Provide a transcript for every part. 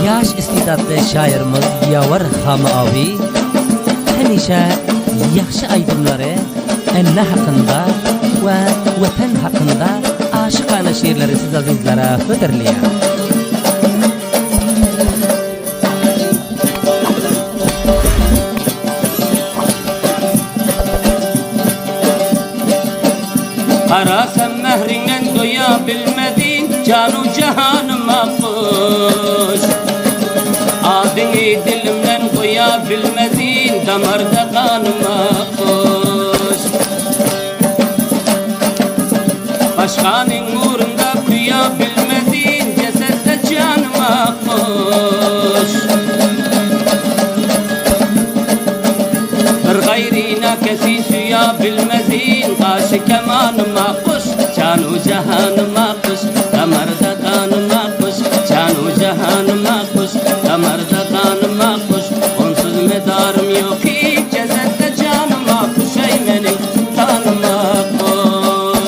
yaş istedadlı şairimiz Yavur Hamavi hemişe yaxşı aydınları enne hakkında ve vatan hakkında aşıkane şiirleri siz azizlere hıdırlıyor. Arasam mehrinden doyabilmedin canu cahanıma kuş. Adını dilimden koyabilmedin damarda kanıma kuş. Başkanın uğrunda duyabilmedin cesette canıma kuş. Bir gayrina kesi suyabilmedin karşı kemanıma kuş. Canu cahanıma kuş, damarda kanıma kuş. Canu cahanıma kuş, damarda kanıma kuş. Onsuz medarım yok hiç cesette canıma kuş. Ey benim kanıma kuş.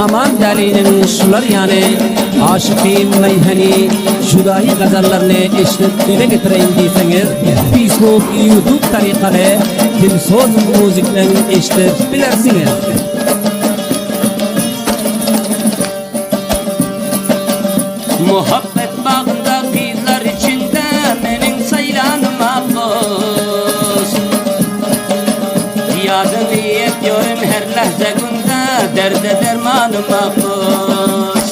Aman delinin şular yani aşıkîn meyhani judayi gazallarını eşitip dile getireyim deyseniz Facebook, YouTube tarikalı Dilsoz müziklerini eşitip bilersiniz. Muhabbet bağında kızlar içinde benim saylanıma koş. Yadını ediyorum her lahze günde derde dermanıma koş.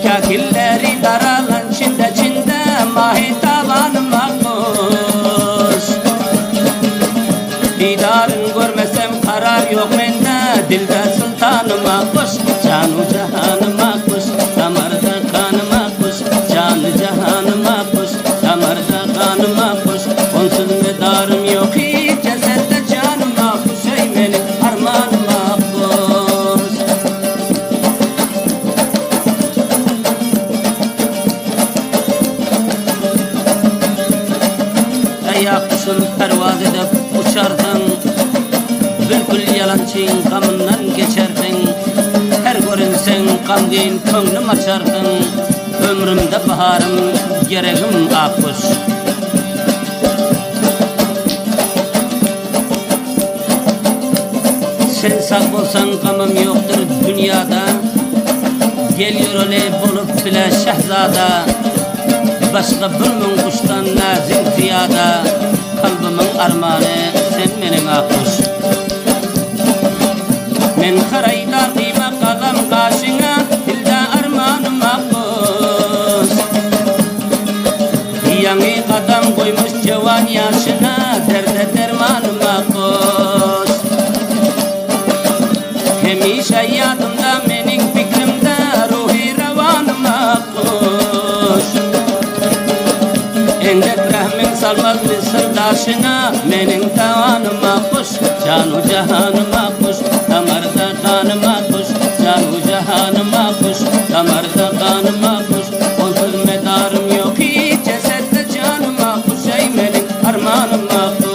Kakilleri daralan çinde mahi tavanıma koş. Didarın görmesem karar yok mende dilde sultanıma koş. Canu cahanıma koş, damarda kanıma koş. Canı cahanıma koş, damarda kanıma koş. Onsuz medarım yok hiç cesette canıma koş. Ey benim armanıma koş. Ayak kuşun pervaz edip uçardın. Bülbül yalancın kamından geçerdin. Her görünsen kam deyin könglim açardın. Ömrümde baharım gereğim akkuş. Sen sağ bolsan kamım yoktur dünyada. Geliyor öyle bulup bile şehzada. Başka bir min kuştan nazik ziyada. Kalbimin armanı sen benim akkuş. Men karayda kıyma kalam karşına dilde armanıma koş. Yangi kadam koymuş cevan yaşına derde dermanıma koş. Hemişe yadımda menin fikrimde ruhi revanıma koş. Endek rahmin salmaz bir sırdaşına menin tavanıma koş. Canu cahanıma koş, damarda kanıma koş. Canu cahanıma koş, damarda kanıma koş. Onsuz medarım yok hiç cesette canıma koş. Ey benim armanıma koş.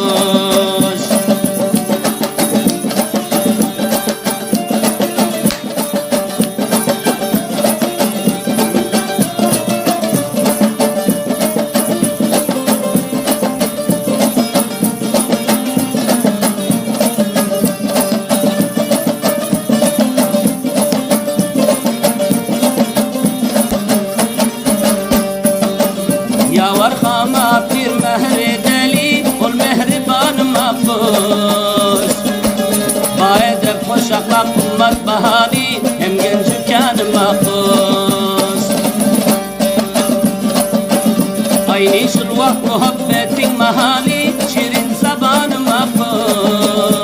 Yavur hama bir mehri deli ol mehribanıma koş. Baedep hoşakla kummat bahani hem genç kanıma koş. Aynı şulvak muhabbetin mahali şirin zabanıma koş.